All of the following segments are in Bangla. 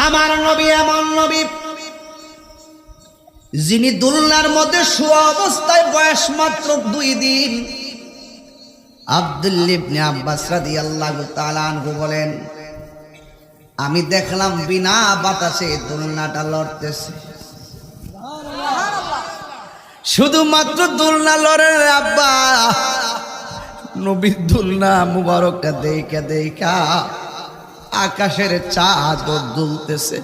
আমার নবী এমন নবী যিনি দুলনার মধ্যে শোয়া অবস্থায় বয়স মাত্র 2 দিন। আব্দুল্লাহ ইবনে আব্বাস রাদিয়াল্লাহু তাআলা আনহু বলেন, আমি দেখলাম বিনা বাতাসে দোলনাটা লড়তেছে। শুধুমাত্র দোলনা লড়ে আব্বা, নবীর দোলনা মুবারকটা দেখা দেখা আকাশের চাঁদ দুলতেছে।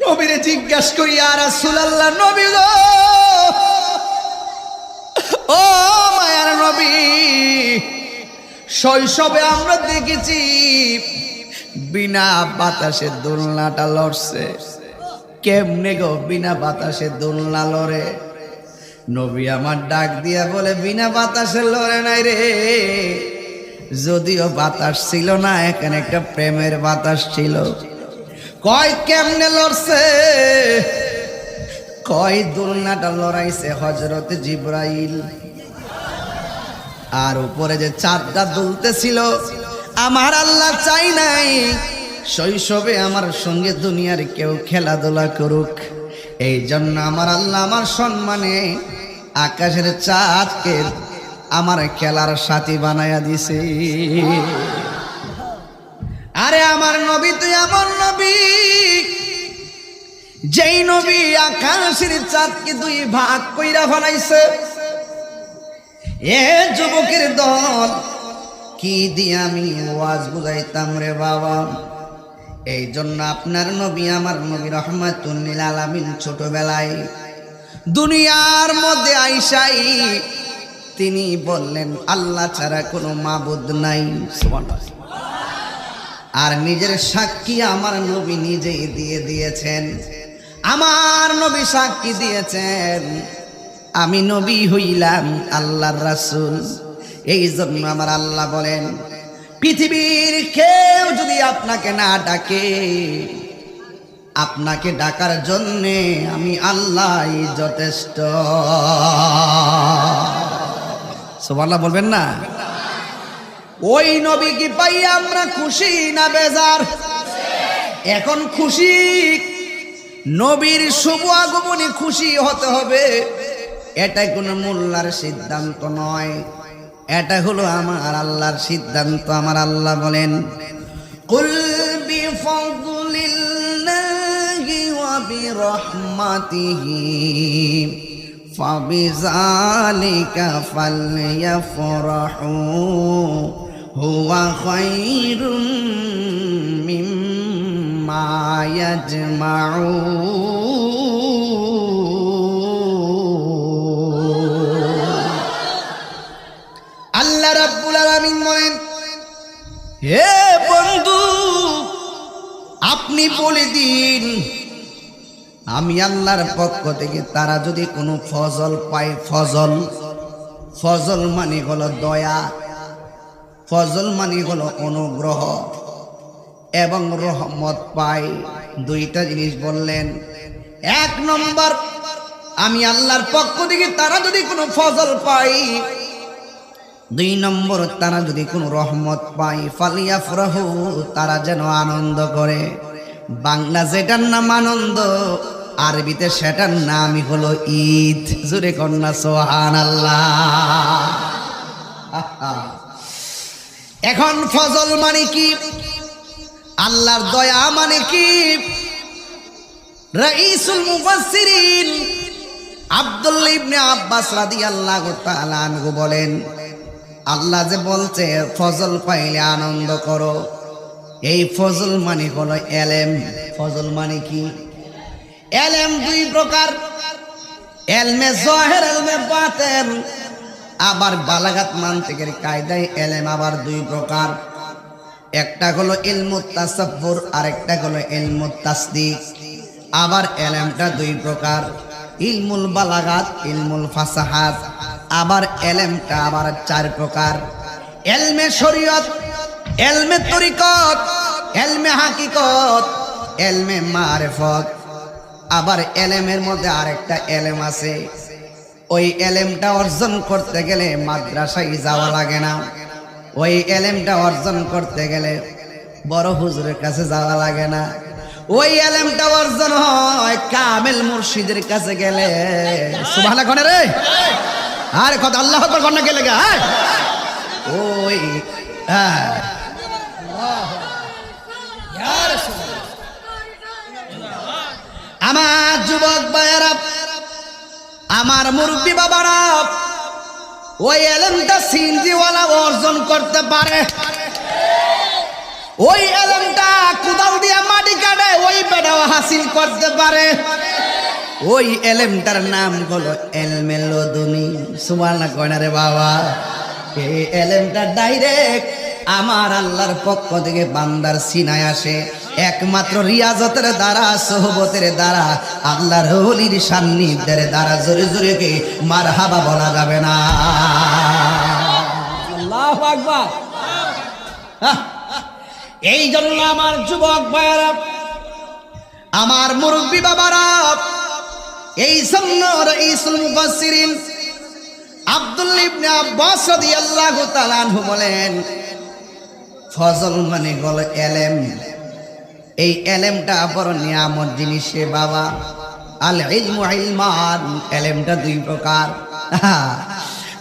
নবীরে জিজ্ঞাসা করি, ইয়া রাসূলুল্লাহ, নবী গো, ও মায়ার নবী, শৈশবে আমরা দেখেছি বিনা বাতাসে দোলনাটা লড়ছে, কেমনে গো বিনা বাতাসে দোলনা লড়ে? নবী আমার ডাক দিয়া বলে, বিনা বাতাসে লড়ে নাই রে, যদিও বাতাস ছিল না, এখানে একটা প্রেমের বাতাস ছিল। কয় কেমনে লড়ছে? কয় দোলনাটা লড়াইছে হযরত জিবরাইল, আর উপরে যে চাঁদটা দুলতেছিল, আমার আল্লাহ চাই নাই শৈশবে আমার সঙ্গে দুনিয়ার কেউ খেলাধুলা করুক, এই জন্য আমার আল্লাহ আমার সম্মানে আকাশের চাঁদকে আমার খেলার সাথী বানায়া দিছে। আরে আমার নবী তুই আমার নবী, যেই নবী আকাশের চাঁদকে 2 ভাগ কইরা ফেলাইছে। এ যুবকের দল, কি দিয়ে আমি ওয়াজ বুঝাইতাম রে বাবা? এই জন্য আপনার নবী আমার নবী রহমাতুল লিল আলামিন ছোটবেলায় দুনিয়ার মধ্যে আইসাই তিনি বললেন আল্লাহ ছাড়া কোনো মাবুদ নাই, সুবহানাল্লাহ। আর নিজের সাক্ষী আমার নবী নিজেই দিয়ে দিয়েছেন। আমার নবী সাক্ষী দিয়েছেন, আমি নবী হইলাম আল্লাহর রাসূল। এই জন্য আমার আল্লাহ বলেন, পৃথিবীর কেউ যদি আপনাকে না ডাকে, আপনাকে ডাকার জন্যে আমি আল্লাহই যথেষ্ট। সুবহানাল্লাহ বলবেন না? ওই নবী কি পাই আমরা খুশি না বেজার? এখন খুশি, নবীর শুভ আগমনে খুশি হতে হবে, এটা কোনো মোল্লার সিদ্ধান্ত নয়, এটা হলো আমার আল্লাহর সিদ্ধান্ত। আমার আল্লাহ বলেন, কুল বিফাদলিল্লাহি ওয়া বিরহমাতিহি ফাবিযালিকা ফালইফরাহু হুয়া খায়রুম মিম্মা ইয়াজমাউন। আল্লাহ রাব্বুল আলামিন বলেন, হে বন্ধু, আপনি বলে দিন আমি আল্লাহর পক্ষ থেকে তারা যদি কোনো ফজল পায়, ফজল মানে হলো দয়া, ফজল মানে হলো অনুগ্রহ এবং রহমত পায়, 2টা জিনিস বললেন। 1 নম্বর, আমি আল্লাহর পক্ষ থেকে তারা যদি কোনো ফজল পায়, 2 নম্বর, তারা যদি কোনো রহমত পায়, ফালিয়াফরাহু, তারা যেন আনন্দ করে। বাংলা যেটার নাম আনন্দ, আরবিতে সেটার নামই হলো ঈদ। জোরে কন্যা সুবহানাল্লাহ। এখন ফজল মানে কি? আল্লাহর দয়া মানে কি? রাইসুল মুফাসসিরিন আব্দুল্লাহ ইবনে আব্বাস রাদিয়াল্লাহু তাআলা আনহু বলেন, আল্লাহ যে বলছে ফজল পাইলে আনন্দ করো, এই ফজল মানে হলো এলেম। ফজল মানে কি? এলেম 2 প্রকার, এলমে যাহির, এলমে বাতিন। আবার বালাগাত মানতিকের কায়দায় এলেম আবার 2 প্রকার, একটা হলো ইলমুত তাসাব্বুর, আর একটা হলো ইলমুত তাসদিক। আবার এলেমটা 2 প্রকার, ইলমুল বালাগাত, ইলমুল ফাসাহাত। আবার এলেমটা আবার 4 প্রকার, এলমে শরীয়ত, এলমে তরিকত, এলমে হাকিকত, এলমে মারিফত। আবার এলেমের মধ্যে আরেকটা এলেম আছে, ওই এলেমটা অর্জন করতে গেলে মাদ্রাসায় যাওয়া লাগে না, ওই এলেমটা অর্জন করতে গেলে বড় হুজুরের কাছে যাওয়া লাগে না, ওই এলেমটা অর্জন হয় কামেল মুর্শিদের কাছে গেলে। সুবহানাল্লাহ কোনে রে, আরে কত আল্লাহ আকবার কোনে গেলে গা, ওই আমার যুবক ভাইয়েরা, আমার মুরব্বী বাবারা, ওই এলেমটা সিনজিওয়ালা অর্জন করতে পারে। ওই এলেমটা কোদাল দিয়া মাটি কাটে, ওই বেটাও হাসিল করতে পারে। ওই এলেমটার নাম হলো এলমে লদুনি। সুবহানাল্লাহ কয়না রে বাবা। এই এলেমটা ডাইরেক্ট আমার আল্লাহর পক্ষ থেকে বান্দার সিনায় আসে, একমাত্র রিয়াজতের দ্বারা, সোহবতের দ্বারা, আল্লাহর ওলির সান্নিধ্যের দ্বারা। জোরে জোরে কে মারহাবা বলা যাবে না? আল্লাহু আকবার। এই জন্য আমার যুবক ভাইয়েরা, আমার মুরব্বী বাবারা, এই জন্য রাইসুল মুফাসসিরিন আব্দুল্লাহ ইবনে আব্বাস রাদিয়াল্লাহু তাআলা আনহু বলেন, ফজল মানে হলো এলেম। এই এলেমটা বড় নিয়ামত জিনিস রে বাবা। আল ইলমু ইলমান, এলেমটা দুই প্রকার।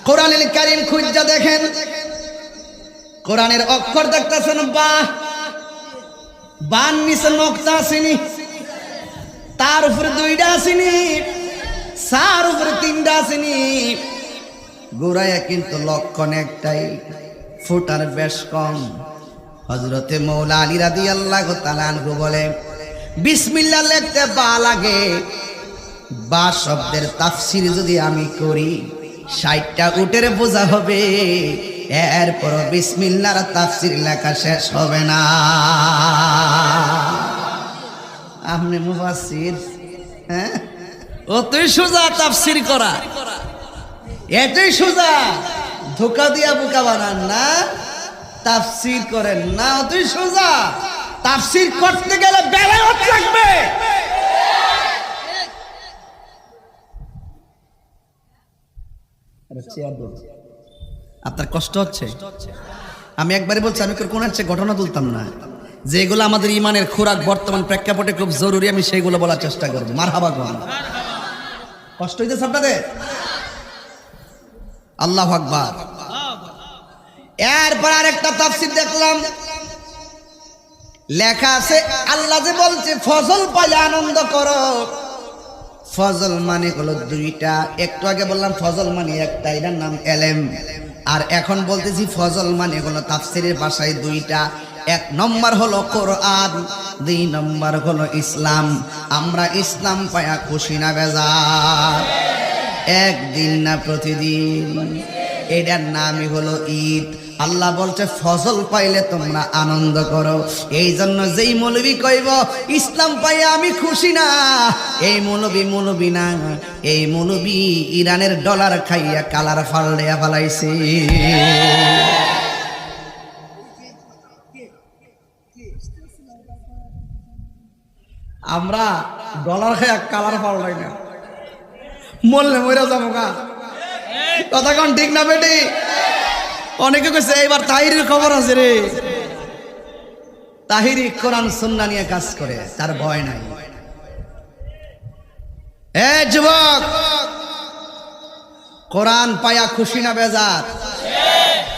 কোরআনুল কারীম খুঁজা দেখেন, কোরআনের অক্ষর দেখতেছেন বা, বান নিচে নকশা আসেনি, তার উপরে দুইটা আসেনি, সার উপরে তিনটা আসেনি, গোড়ায় কিন্তু লক্ষণ একটাই, ফুটার বেশ কম। হযরতে মৌলা আলী রাদিয়াল্লাহু তাআলা আনহু বলে, বিসমিল্লাহ লিখতে বা লাগে, বা শব্দের তাফসীর যদি আমি করি ৬০টা উটের বোঝা হবে, এরপর বিসমিল্লাহর তাফসীর লেখা শেষ হবে না। আপনি মুফাসসির, হ্যাঁ, অতই সোজা তাফসীর করা, এতই সোজা। ধোকা দিয়া বোকা বানান না, তাফসীর করেন না, অতই সোজা। তাফসীর করতে গেলে বেলায়েত লাগবে। আপনার কষ্ট হচ্ছে? আমি একবারে বলছি, আমি কোন হচ্ছে ঘটনা তুলতাম না, যেগুলো আমাদের ইমানের খোরাক বর্তমান প্রেক্ষাপটে খুব জরুরি, আমি সেইগুলো বলার চেষ্টা করব। মারহাবা কোন কষ্ট হইতেছে আপনাদের? আল্লাহু আকবার। এরপর আরেকটা তাফসীর দেখলাম, লেখা আছে আল্লাহ যে বলছে ফজল পাইলে আনন্দ করো। ফজল মানে হলো দুইটা। একটু আগে বললাম ফজল মানে একটা, এটার নাম এলেম। আর এখন বলতেছি ফজল মানে হলো তাফসীরের ভাষায় দুইটা। এক নম্বর হলো কোরআন, দুই নম্বর হলো ইসলাম। আমরা ইসলাম পায়া খুশি না বেজার? একদিন না প্রতিদিন? এটার নামই হলো ঈদ। আল্লাহ বলছে ফজল পাইলে তোমরা আনন্দ করো। এই জন্য যেই মৌলবী কইব ইসলাম পাইয়া আমি খুশি না, এই মৌলবী না, এই মৌলবী ইরানের ডলার খাইয়া কালার ফালড়িয়া ফালাইছে। আমরা ডলার খাইয়া কালার ফালড়াই না, মরলে মইরা যাবো গা। কথা কোন ঠিক না বেটি? অনেকে কইছে এইবার তাহিরির খবর আছে রে। তাহিরি কোরআন সুন্নাহ নিয়ে কাজ করে, তার ভয় নাই। এ যুবক, কোরআন পায়া খুশি না বেজার?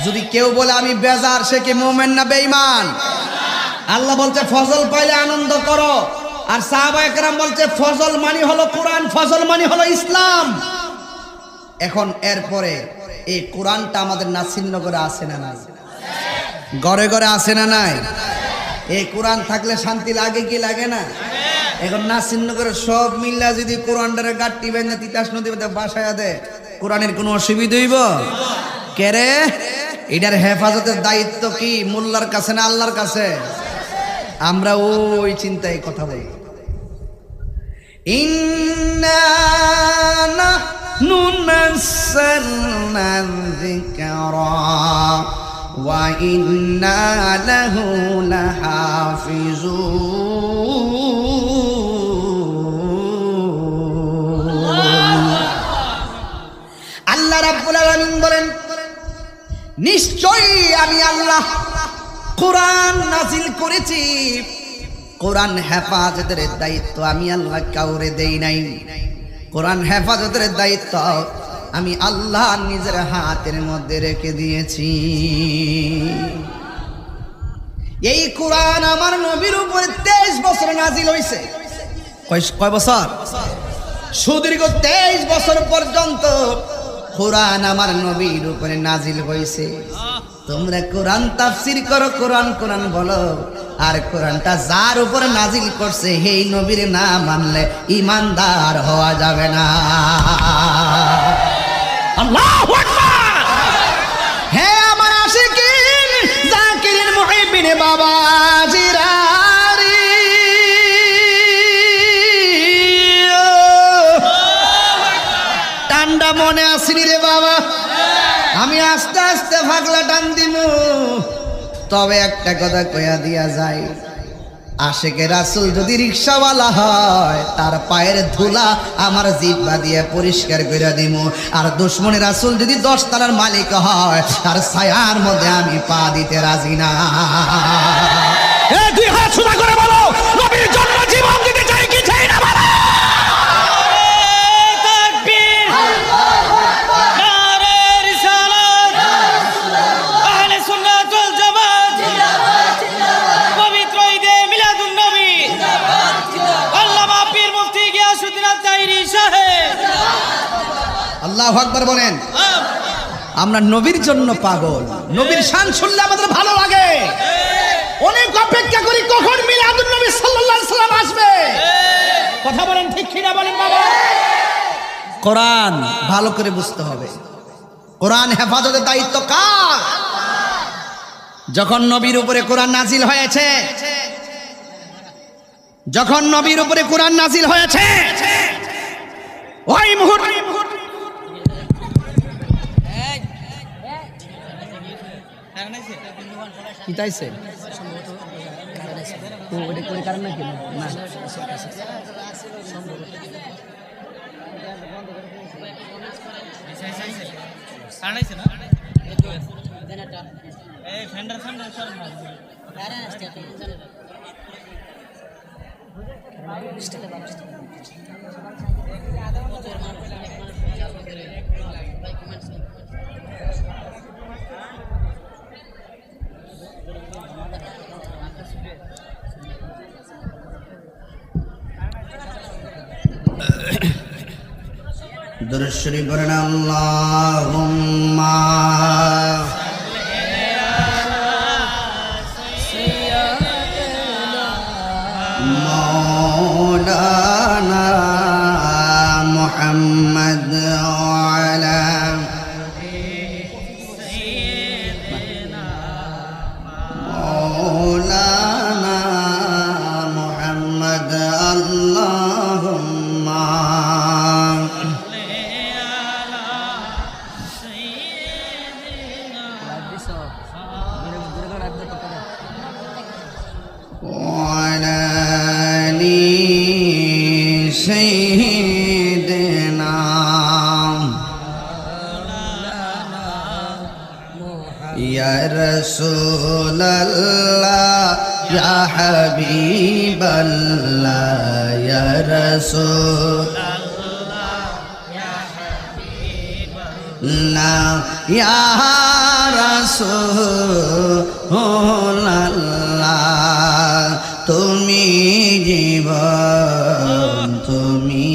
যদি কেউ বলে আমি বেজার, সে কি মুমিন না বেঈমান? আল্লাহ বলছে ফজল পাইলে আনন্দ করো, আর সাহাবায়ে কেরাম বলছে ফজল মানে হলো কোরআন, ফজল মানে হলো ইসলাম। এখন এরপরে এই কোরআনটা আমাদের নাসিরনগরে আছে না নাই? ঘরে ঘরে আছে না নাই? এই কোরআন থাকলে শান্তি লাগে কি লাগে না? এখন নাসিরনগরে সব মিল্লা যদি কোরআনটারে গাট্টি বেঁধে তিতাস নদী বাসায় দেয়, কোরআনের কোনো অসুবিধা হইব? কেরে? এটার হেফাজতের দায়িত্ব কি মোল্লার কাছে না আল্লাহর কাছে? আমরা ওই চিন্তায় কথা বলি। ইন্না নাহনু নাযালনা যিকরা ওয়া ইন্না লাহু লাহাফিজুন। আল্লাহ রাব্বুল আলামিন বলেন, নিশ্চয়ই আমি আল্লাহ কোরআন নাজিল করেছি, কোরআন হেফাজতের দায়িত্ব আমি আল্লাহ কাউরে দেই নাই। কোরআন হেফাজতের দায়িত্ব আমি আল্লাহ নিজের হাতের মধ্যে রেখে দিয়েছি। এই কোরআন আমার নবীর উপরে 23 বছর নাজিল হয়েছে। কয় বছর? সুদীর্ঘ 23 বছর পর্যন্ত কোরআন আমার নবীর উপরে নাজিল হয়েছে। তোমরা কোরআন তাফসীর করো, কোরআন কোরআন বলো, আর কোরআনটা যার উপরে নাজিল করছে সেই নবীর না মানলে ঈমানদার হওয়া যাবে না। আল্লাহু আকবার। হে আমার আশিকিন জাকিরিন মুহিবিন বাবাজিরা, টান্ডা মনে আসেনি রে বাবা? আমি আস্তে আস্তে ভাগলা টান দিমু। তবে একটা কথা কইয়া দিয়া যায়, আশিকে রাসূল যদি রিকশাওয়ালা হয় তার পায়ের ধুলা আমার জিহ্বা দিয়ে পরিষ্কার করে দিমু। আর দুশমনে রাসূল যদি 10 তলার মালিক হয় তার ছায়ার মধ্যে আমি পা দিতে রাজি না। এই দুই হাত সোজা করে বলো, নবীর জন্য জীবন দিতে চাই কি চাই না বলো। আল্লাহু আকবার বলেন। আমরা নবীর জন্য পাগল, নবীর শান শুনলে আমাদের ভালো লাগে। অনেক অপেক্ষা করি কখন মিলাদুন নবী সাল্লাল্লাহু আলাইহি সাল্লাম আসবে। কথা বলেন ঠিক কি না বলেন বাবা? কোরআন ভালো করে বুঝতে হবে। কোরআন হেফাজতের দায়িত্ব কার? যখন নবীর উপরে কোরআন নাজিল হয়েছে, যখন নবীর উপরে কোরআন নাজিল হয়েছে, ওই মুহূর্তে কি তাইছে তো ওটা করে কারণ না কেন না আনাইছে না এই ফেন্ডার ফেন্ডার সর না আরে স্টেট দুরূদ শরীফ পড়েন। আল্লাহুম্মা মাওলানা মুহাম্মদ ওয়ালা মাওলানা মুহাম্মদ আল্লাহুম্মা سيدنا يا رسول الله يا حبيب الله يا رسول الله يا حبيب الله يا رسول الله তুমি জীবন তুমি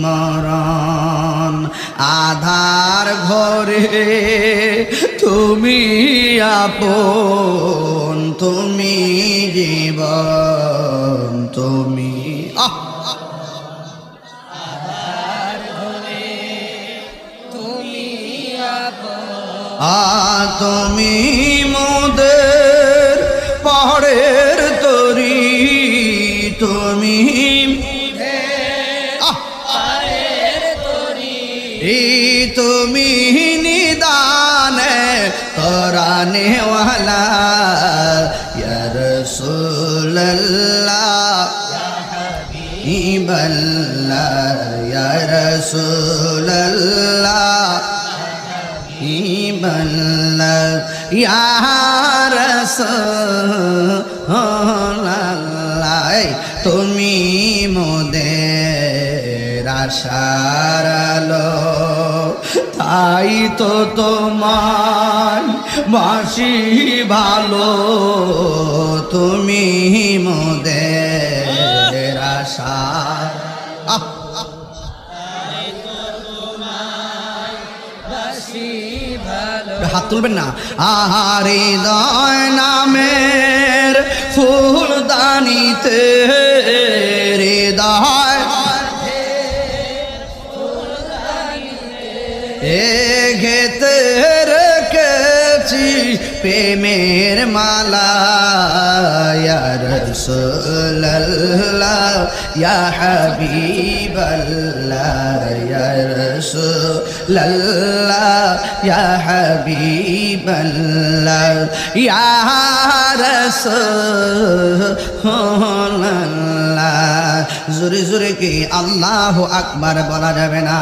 মরণ আধার ঘরে তুমি আপন তুমি জীবন তুমি আধার ঘরে তুমি আপন তুমি মোদের পাহাড়ের তরি তুমি তুমি নিদানে তরানে ওয়ালা ইয়া রাসূলুল্লাহ ইয়া হাবিবাল্লাহ ইয়া রাসূলুল্লাহ ইয়া হাবিবাল্লাহ ইয়া রাসূলুল্লাহ তুমি মোদের আশার আলো তাই তো তোমায় বাসি ভালো তুমি মোদের আশা হাত তুলবেন না আহারে দয় নামের ফুলদানিতে হৃদয় ঘেতে রেখেছি প্রেমের মালা ইয়া রাসূলুল্লাহ ইয়া হাবিবাল্লাহ ইয়া রাসূলুল্লাহ ইয়া হাবিবাল্লাহ ইয়া রাসূলুল্লাহ জোরে জোরে কি আল্লাহু আকবার বলা যাবে না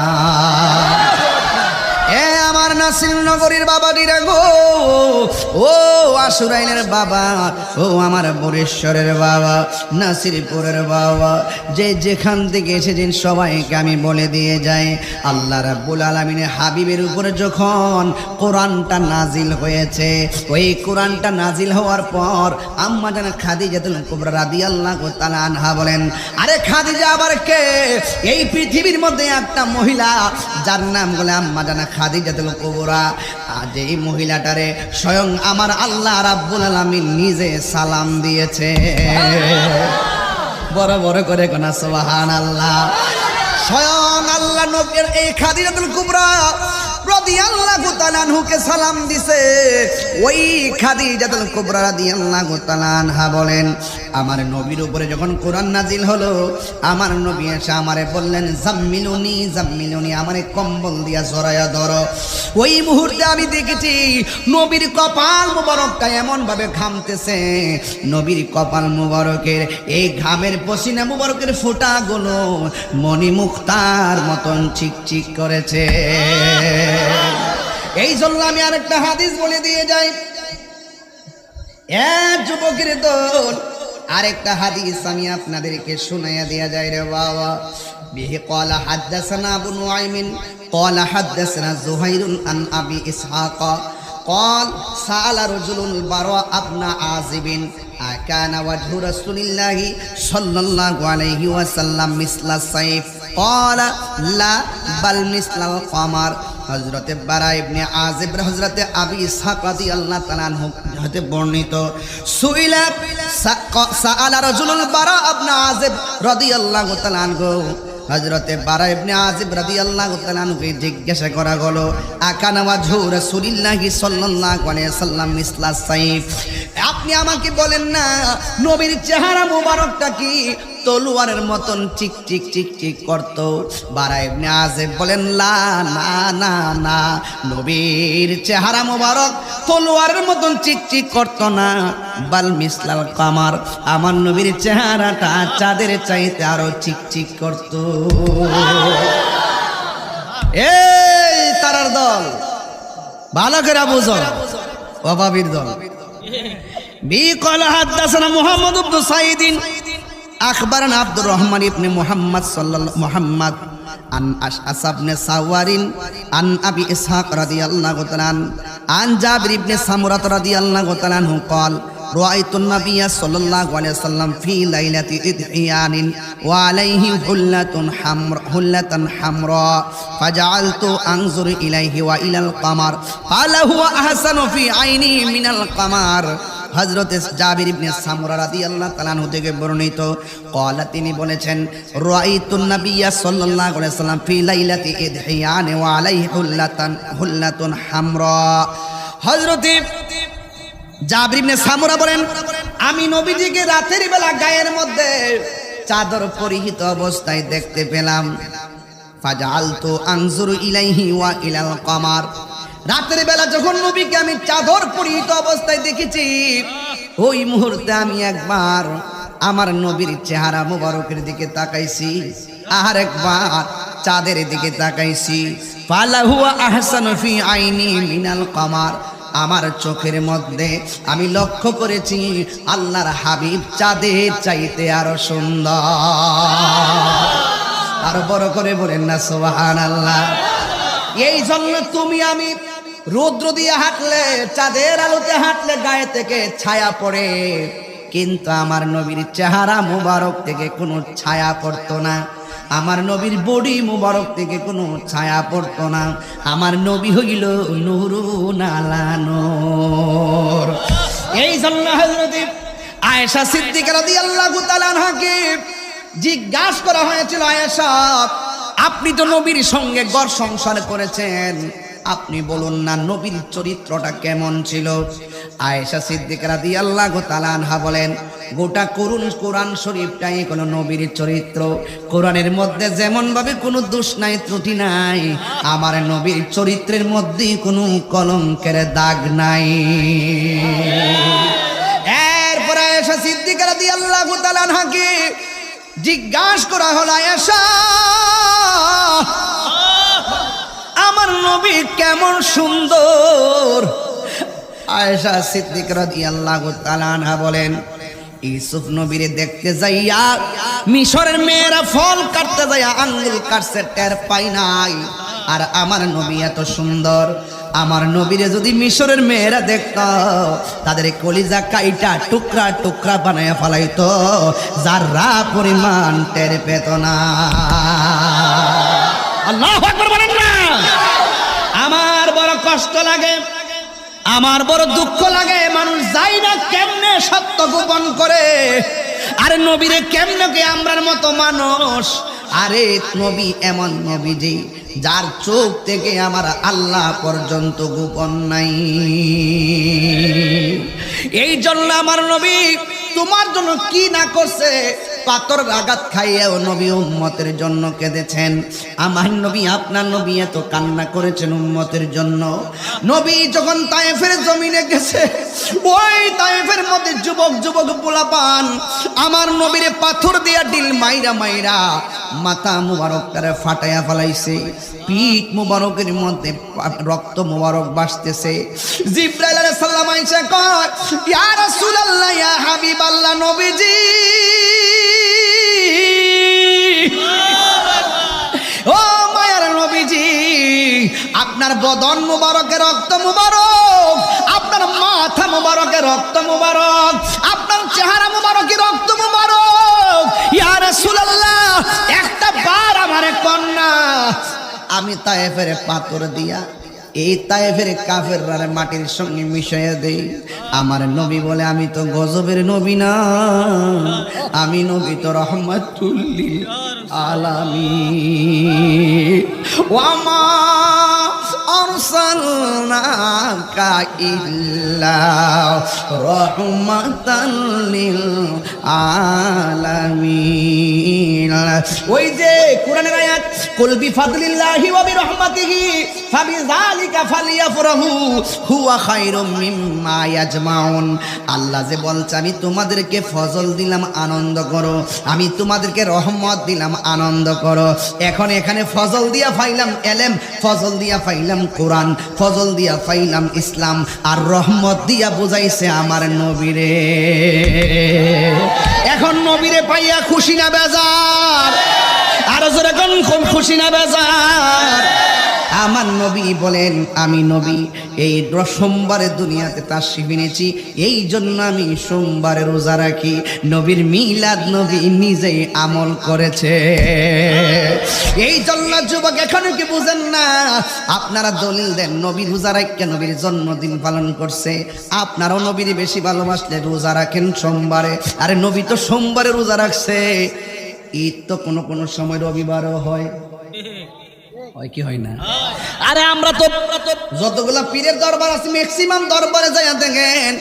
এ আমার নাসির নগরীর বাবাটিরা গো ও আশুরাইনের বাবা ও আমার বরেশ্বরের বাবা নাসিরপুরের বাবা যে যেখান থেকে এসেছেন সবাইকে আমি বলে দিয়ে যাই আল্লাহ রাব্বুল আলামিনের হাবিবের উপরে যখন কোরআনটা নাজিল হয়েছে ওই কোরআনটা নাজিল হওয়ার পর আম্মা জান খাদিজাতুল কুবরা রাদিয়াল্লাহু তাআলা আনহা বলেন আরে খাদিজা আবার কে এই পৃথিবীর মধ্যে একটা মহিলা যার নাম বলে আম্মা জান খাদিজাতুল কুবরা আজ এই মহিলাটারে স্বয়ং আমার আল্লাহ রাব্বুল আলামিন নিজে সালাম দিয়েছে বড় বড় করে কোনা সুবহানাল্লাহ স্বয়ং আল্লাহ নবীর এই খাদিজাতুল কুবরা রাদিয়াল্লাহু তাআলা আনহুকে সালাম দিছে ওই খাদিজাতুল কুবরা রাদিয়াল্লাহু তাআলা আনহা বলেন আমার নবীর উপরে যখন কোরআন নাজিল হলো আমার নবী এসে আমারে বললেন জাম্মিলুনি জাম্মিলুনি আমারে কম্বল দিয়া জড়ায়া ধরো ওই মুহূর্তে আমি দেখেছি নবীর কপাল মুবারকটা এমন ভাবে ঘামতেছে নবীর কপাল মুবারকের এই ঘামের পসিনা মুবারকের ফোঁটাগুলো মণি মুক্তার মতন চিকচিক করেছে এই জন্য আমি আরেকটা হাদিস বলে দিয়ে যাই এক যুবকের দল আরেকটা হাদিস আমি আপনাদেরকে শোনাইয়া দেয়া যায় রে বাবা বিহি ক্বালা হাদাসানা আবু নুআইমিন ক্বালা হাদাসানা যুহাইরুন আন আবি ইসহাক قال سأل رجل البراء ابن عازب أكان وجه رسول الله صلى الله عليه وسلم مثل السيف قال لا بل مثل القمر হযরতে বারা ইবনে আজিব হযরতে আবি ইসহাক রাদিয়াল্লাহু তাআলা আনহু হতে বর্ণিত সুইলা সাআলা রাজুলুল বারা ইবনে আজিব রাদিয়াল্লাহু তাআলা আনহু হযরতে বারা ইবনে আজিব রাদিয়াল্লাহু তাআলা আনহুকে জিজ্ঞাসা করা হলো আকানা ওয়াজহু রাসূলিল্লাহি সাল্লাল্লাহু আলাইহি ওয়াসাল্লাম মিসলা সাইফ আপনি আমাকে বলেন না নবীর চেহারা মোবারকটা কি তলোয়ারের মতন চিক চিক চিক চিক করত বারা ইবনে আজিব বলেন লা না না না নবীর চেহারা মোবারক তলোয়ারের মতন চিক চিক করত না বাল মিসলাল কামার আমার নবীর চেহারাটা চাঁদের চাইতে আরো চিক চিক করত এই তারার দল ভালো করে বুঝো অভাবীর দল বি ক্বালা হাদাসানা মুহাম্মদ ইবনে সাইদিন أخبرنا عبد الرحمن بن محمد صلى الله محمد عن أشعث بن سوار عن أبي إسحاق رضي الله تعالى عن جابر بن سمرة رضي الله تعالى عنه قال رأيت النبي صلى الله عليه وسلم في ليلة إضحيان وعليه حلة حمراء فجعلت أنظر إليه وإلى القمر قال هو أحسن في عيني من القمر হযরত জাবির ইবনে সামুরা রাদিয়াল্লাহু তাআলা আনহু থেকে বর্ণিত قال তিনি বলেছেন রাআইতুন নাবিয়্যা সাল্লাল্লাহু আলাইহি ওয়াসাল্লাম ফি লাইলাতি ইদহিয়ান ওয়া আলাইহি হুল্লাতুন হামরা হযরত জাবির ইবনে সামুরা বলেন আমি নবীজিকে রাতের বেলা গায়ের মধ্যে চাদর পরিহিত অবস্থায় দেখতে পেলাম ফাজআলতু আনজুরু ইলাইহি ওয়া ইলাল কমার রাতের বেলা যখন নবীকে আমি চাদর পরিহিত অবস্থায় দেখেছি ওই মুহূর্তে আমি একবার আমার নবীর চেহারা মোবারকের দিকে তাকাইছি আর একবার চাঁদের দিকে তাকাইছি ফালা হুয়া আহসানু ফি আইনি মিনাল কমার আমার চোখের মধ্যে আমি লক্ষ্য করেছি আল্লাহর হাবিব চাঁদের চাইতে আরো সুন্দর। আরো বড় করে বলেন না সুবহানাল্লাহ। এই জন্য তুমি আমি রৌদ্র দিয়ে হাঁটলে, চাঁদের আলোতে হাঁটলে গায়ে থেকে ছায়া পড়ে, কিন্তু আমার নবীর চেহারা মুবারক থেকে কোনো ছায়া পড়তো না। আমার নবীর বডি মুবারক থেকে কোনো ছায়া পড়তো না। আমার নবী হইল নূরুন আলা নূর। এই জন্য হযরত আয়েশা সিদ্দিকা রাদিয়াল্লাহু তাআলা আনহাকে জিজ্ঞাসা করা হয়েছিল, আয়েশা আপনি তো নবীর সঙ্গে ঘর সংসার করেছেন, আপনি বলুন না নবীর চরিত্রটা কেমন ছিল? আয়েশা সিদ্দিকা রাদিয়াল্লাহু তাআলা আনহা বলেন, গোটা কোরআন শরীফটাই কোনো নবীর চরিত্র। কোরআনের মধ্যে যেমন ভাবে কোনো দোষ নাই, ত্রুটি নাই, আমার নবীর চরিত্রের মধ্যে কোনো কলঙ্কের দাগ নাই। এরপর আয়েশা সিদ্দিকা রাদিয়াল্লাহু তাআলা আনহাকে জিজ্ঞাসা করা হলো, আয়েশা আমার নবী কেমন সুন্দর? আয়েশা সিদ্দিকা রাদিয়াল্লাহু তাআলা আনহা বলেন, ইউসুফ নবীরে দেখতে যাইয়া মিশরের মেয়েরা ফল কাটতে যাইয়া আঙ্গুল কাটছে, টের পাই নাই। আর আমার নবী এত সুন্দর, আমার নবীরে যদি মিশরের মেয়েরা দেখত তাদের কলিজা কাইটা টুকরা টুকরা বানায়া ফেলাইতো, যারা পরিমাণ টের পেত না। আল্লাহু আকবার বলেন না। আমার বড় কষ্ট লাগে, আমার বড় দুঃখ লাগে, মানুষ যায় না কেমনে সত্য গোপন করে। আরে নবীরে কেমনে কে আমরার মতো মানুষ? আরে নবী এমন নবীজি যার চোখ থেকে আমার আল্লাহ পর্যন্ত গোপন নাই। এই জন্য আমার নবী তোমার জন্য কি না করছে, পাথর আঘাত খাইয়েও নবী উম্মতের জন্য কেঁদেছেন। আমার নবী, আপনার নবী এত কান্না করেছেন উম্মতের জন্য। নবী যখন তায়েফের জমিনে গেছে, ওই তায়েফের মধ্যে যুবক যুবক পোলাপান আমার নবীরে পাথর দিয়া ডিল মাইরা মাইরা মাথা মুবারকটারে ফাটাইয়া ফেলাইছে, পিঠ মুবারকের মধ্যে রক্ত মুবারক বাসতেছে। জিবরাইল আলাইহিস সালাম আইসা কয়, ইয়া রাসূলুল্লাহ, ইয়া হাবিবাল্লাহ, নবীজি ও মায়ার নবীজি, আপনার বদন মুবারকে রক্ত মুবারক, আপনার মাথা মুবারকে রক্ত মুবারক, আপনার চেহারা মুবারকে রক্ত মুবারক। ইয়া রাসূলুল্লাহ, একটা বার আমারে কন্যা আমি তায়েফের পাথর দিয়া এই তায়েফের কাফেররা মাটির সঙ্গে মিশিয়ে দেই। আমার নবী বলে, আমি তো গজবের নবী না, আমি নবী তো রহমাতুল লিল আলামিন। ওয়া মা আরসালনাকা ইল্লা রাহমাতাল লিল আলামিন। ওই যে কোরআনের আয়াত, কুল বিফাদলিল্লাহি ওয়া বিরহমাতিহি ফাবিযালিকা ফালিয়াফরাহু হুয়া খায়রুম মিম্মা ইয়াজমাউন। আল্লাহ যে বলছে, আমি তোমাদেরকে ফজল দিলাম, আনন্দ করো, আমি তোমাদেরকে রহমত দিলাম, আনন্দ করো। এখন এখানে ফজল দিয়া পাইলাম এলেম, ফজল দিয়া পাইলাম কোরআন, ফজল দিয়া পাইলাম ইসলাম, আর রহমত দিয়া বুঝাইছে আমার নবীরে। এখন নবীরে পাইয়া খুশি না বেজার? আরো জোরে কোন খুশি না বেজার? আমার নবী বলেন, আমি নবী এই সোমবারে দুনিয়াতে তাশরীফ এনেছি, এই জন্য আমি সোমবারে রোজা রাখি। নবীর মিলাদ নবী নিজেই আমল করেছে। এই জন্য যুবক এখনো কি বুঝেন না? আপনারা দলিল দেন নবী রোজা রাখে, নবীর জন্মদিন পালন করছে। আপনারাও নবীর বেশি ভালোবাসলে রোজা রাখেন সোমবারে। আরে নবী তো সোমবারে রোজা রাখছে। ঈদ তো কোনো কোনো সময় রবিবারও হয়, হয় কি হয় না? আরে আমরা তো যতগুলা পীরের দরবার আছে ম্যাক্সিমাম দরবারে যাইয়া দেখেন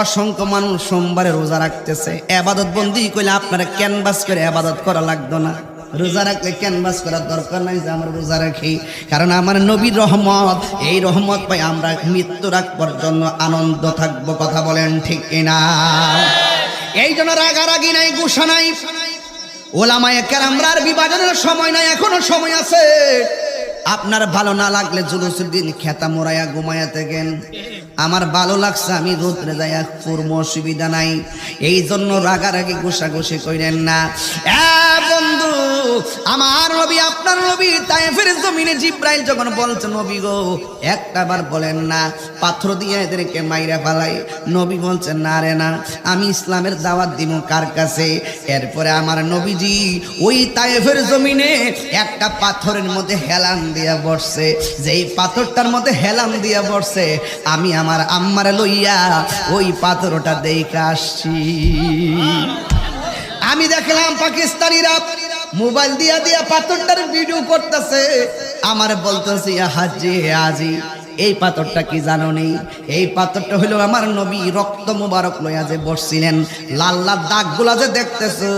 অসংখ্য মানুষ সোমবারে রোজা রাখতেছে। ইবাদত বন্দি কইলে আপনারা ক্যানভাস করে ইবাদত করা লাগতো না, রোজা রাখলে ক্যানভাস করার দরকার নাই যে আমরা রোজা রাখি, কারণ আমার নবীর রহমত, এই রহমত পাই আমরা মৃত্যুর আগ পর্যন্ত আনন্দ থাকবো। কথা বলেন ঠিক কিনা? এই জন্য রাগারাগি নাই, গুসা নাই, ওলামায়ে কেরামরা বিভাজনের সময় নাই, এখনো সময় আছে। আপনার ভালো না লাগলে জুলুসের দিন খেতা মোড়াইয়া ঘুমাইয়া থাকেন, আমার ভালো লাগছে আমি রোদ্রে যাইয়া করবো, অসুবিধা নাই। এই জন্য রাগারাগি গোসাগুসি কইরেন না। বন্ধু, আমার নবী আপনার নবী তায়েফের জমিনে জিব্রাইল যখন বলছে নবী গো একটা বার বলেন না পাথর দিয়ে এদেরকে মাইরা ফেলাই, নবী বলছেন না রে না, আমি ইসলামের দাওয়াত দিব কার কাছে। এরপরে আমার নবীজি ওই তায়েফের জমিনে একটা পাথরের মধ্যে হেলান দিয়া বসছে, যেই পাথরটার মধ্যে হেলান দিয়া বসছে আমি আমার আম্মারে লইয়া ওই পাথরটা দেখে আসছি। আমি দেখলাম পাকিস্তানিরা মোবাইল দিয়া দিয়া পাথরটার ভিডিও করতেছে, আমার বলতেছে হাজি আজি এই পাথরটা কি জানো নেই? এই পাথরটা হইলো আমার নবী রক্ত মুবারক লইয়া যে বসছিলেন, লাল লাল দাগগুলা যে দেখতেছো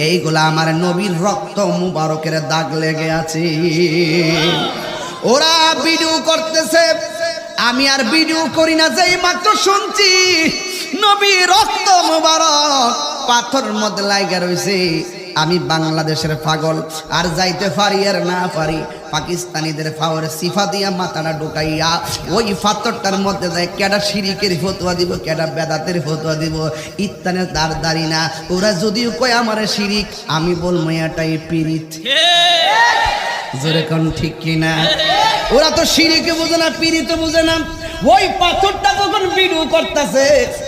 এইগুলা আমার নবীর রক্ত মুবারকের দাগ লেগে আছে। ওরা ভিডিও করতেছে, আমি আর ভিডিও করি না, যেই মাত্র শুনছি নবী রক্ত মুবারক পাথরের মধ্যে লাগা রইছে, আমি বাংলাদেশের পাগল আর যাইতে পারি আর না পারি পাকিস্তানিদের পাওয়ার সিফা দিয়া মাথাটা ঢুকাইয়া ওই পাথরটার মধ্যে যায় কেডা শিরিকের ফতোয়া দিব, কেডা বেদাতের ফতোয়া দিব, ইত্তানের দাঁড় দাঁড়ি না। ওরা যদিও কয় আমার শিরিক, আমি বলবো এটাই পীড়িত। জোরে কোন ঠিক কিনা? ওরা তো শিরিকে বুঝে না, পীড়িত বুঝে না। ওই পাথরটা যখন ভিডিও করতেছে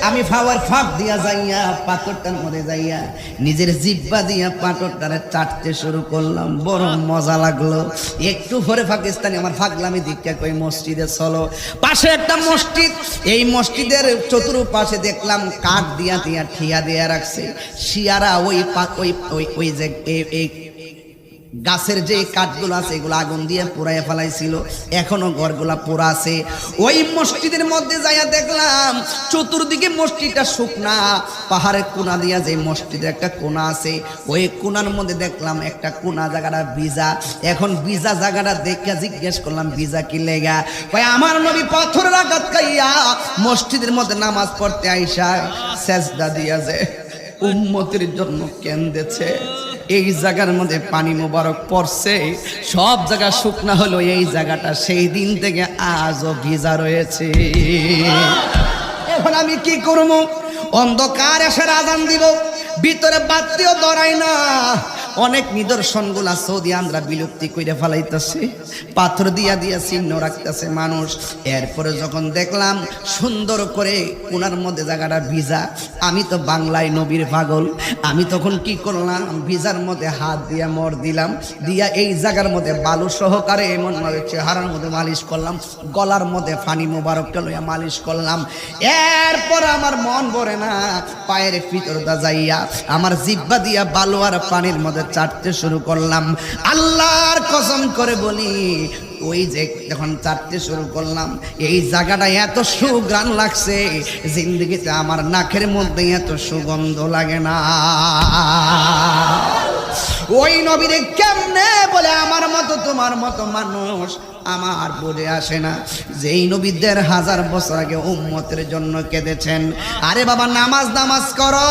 আমি ফাওয়ার ফাঁক দিয়া যাইয়া পাথরটার মধ্যে যাইয়া নিজের জিব্বা দিয়া পাথরটারে চাটতে শুরু করলাম, বড় মজা লাগলো। একটু পরে পাকিস্তানি আমার ফাগলামি দিকটা কই মসজিদে চলো, পাশে একটা মসজিদ, এই মসজিদের চতুর্পাশে দেখলাম কাঠ দিয়া দিয়া ঠিয়া দিয়া রাখছে, শিয়ারা ওই ওই যে এই গাছের যে কাঠগুলো আছে এগুলো আগুন দিয়ে পোড়াইয়া ফেলাইছিল, এখনো ঘরগুলা পোড়া আছে। ওই মসজিদের মধ্যে যাইয়া দেখলাম চতুর্দিকে মসজিদটা শুকনা, পাহাড়ের কোনা দিয়া যে মসজিদের একটা কোনা আছে ওই কোনার মধ্যে দেখলাম একটা কোনা জায়গাটা ভিজা। এখন ভিজা জায়গাটা দেখে জিজ্ঞেস করলাম ভিজা কি লেগা? কয় আমার নবী পাথরের আঘাত খাইয়া মসজিদের মধ্যে নামাজ পড়তে আইসা সেজদা দিয়া যে উম্মতের জন্য কেন্দেছে, এই জায়গার মধ্যে পানি মোবারক পড়ছে, সব জায়গা শুকনা হলো, এই জায়গাটা সেই দিন থেকে আজও ভিজা রয়েছে। এখন আমি কি করবো? অন্ধকার এসে আজান দিব, ভিতরে বাতিও ধরাই না। অনেক নিদর্শনগুলা সৌদি আন্দ্রা বিলুপ্তি করে ফেলাইতেছে, পাথর দিয়া দিয়া চিহ্ন রাখতেছে মানুষ। এরপরে যখন দেখলাম সুন্দর করে কোনার মধ্যে জায়গাটা ভিজা, আমি তো বাংলায় নবীর পাগল, আমি তখন কি করলাম ভিজার মধ্যে হাত দিয়া মর দিলাম, দিয়া এই জায়গার মধ্যে বালু সহকারে এমন ভাবে চেহারার মধ্যে মালিশ করলাম, গলার মধ্যে ফানি মোবারকটা লইয়া মালিশ করলাম। এরপর আমার মন ভরে না, পায়ের ভিতরটা যাইয়া আমার জিব্বা দিয়া বালু আর পানির মধ্যে চাটতে শুরু করলাম। আল্লাহর কসম করে বলি ওই যে যখন চাটতে শুরু করলাম এই জায়গাটা এত সুঘ্রাণ লাগছে, জিন্দগিতে আমার নাকের মধ্যে এত সুগন্ধ লাগে না। ওই নবীরে কেমনে বলে আমার মতো তোমার মতো মানুষ আমার বোঝে আসে না, যেই নবী ১,৫০০ বছর আগে উম্মতের জন্য কেঁদেছেন। আরে বাবা নামাজ নামাজ করো,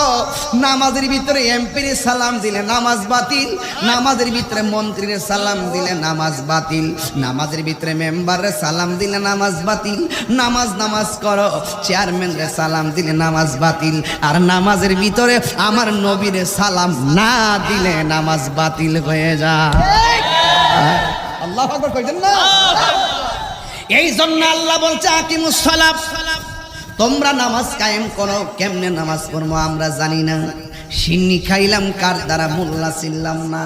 নামাজের ভিতরে এমপির সালাম দিলে নামাজ বাতিল, নামাজের ভিতরে মন্ত্রীর সালাম দিলে নামাজ বাতিল, নামাজের ভিতরে মেম্বারের সালাম দিলে নামাজ বাতিল। নামাজ নামাজ করো, চেয়ারম্যানের সালাম দিলে নামাজ বাতিল, আর নামাজের ভিতরে আমার নবীর সালাম না দিলে নামাজ বাতিল হয়ে যায়। আল্লাহু আকবার কইতেন না? এই জন্য আল্লাহ বলছে আকিমুস সালাত, তোমরা নামাজ কায়েম করো। কেমনে নামাজ পড়বো আমরা জানি না, সিন্নি খাইলাম কার দ্বারা মোল্লা ছিলাম না।